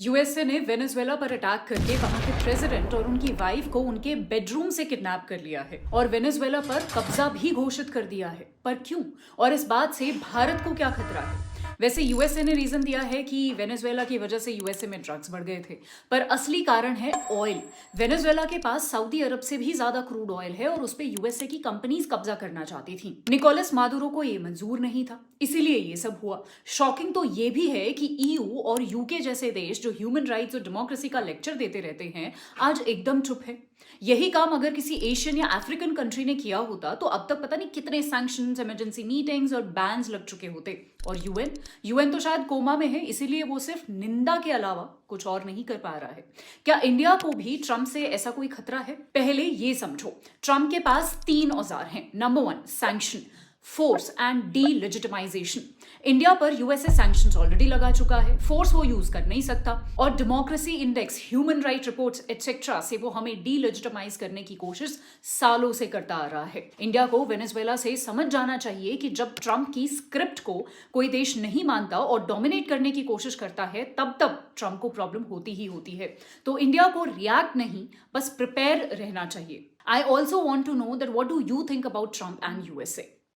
USA ने Venezuela पर attack करके वहां के प्रेसिडेंट और उनकी वाइफ को उनके बेडरूम से किडनैप कर लिया है और वेनेजुएला पर कब्जा भी घोषित कर दिया है। पर क्यों? और इस बात से भारत को क्या खतरा है? वैसे यूएसए ने रीजन दिया है कि वेनेजुएला की वजह से यूएसए में ड्रग्स बढ़ गए थे, पर असली कारण है ऑयल। वेनेजुएला के पास सऊदी अरब से भी ज्यादा क्रूड ऑयल है और उस पर यूएसए की कंपनीज कब्जा करना चाहती थी। निकोलस मादुरो को ये मंजूर नहीं था, इसीलिए ये सब हुआ। शॉकिंग तो ये भी है कि ईयू और यूके जैसे देश जो ह्यूमन राइट्स और डेमोक्रेसी का लेक्चर देते रहते हैं, आज एकदम चुप है। यही काम अगर किसी एशियन या अफ्रीकन कंट्री ने किया होता तो अब तक पता नहीं कितने सैंक्शंस, इमरजेंसी मीटिंग्स और बैन्स लग चुके होते। और यूएन तो शायद कोमा में है, इसीलिए वो सिर्फ निंदा के अलावा कुछ और नहीं कर पा रहा है। क्या इंडिया को भी ट्रंप से ऐसा कोई खतरा है? पहले ये समझो, ट्रंप के पास 3 औजार हैं। Number 1, sanction, force and delegitimisation. India पर यूएसए सैंक्शंस ऑलरेडी लगा चुका है, फोर्स वो यूज कर नहीं सकता, और democracy index, human right reports etcetera से वो हमें डीलेजिटिमाइज करने की कोशिश सालों से करता आ रहा है। इंडिया को वेनेजुएला से समझ जाना चाहिए कि जब ट्रंप की स्क्रिप्ट को कोई देश नहीं मानता और डोमिनेट करने की कोशिश करता है, तब ट्रंप को प्रॉब्लम होती ही होती है। तो इंडिया को रिएक्ट नहीं, बस प्रिपेयर रहना चाहिए। I also want to know that what do you think about Trump and USA?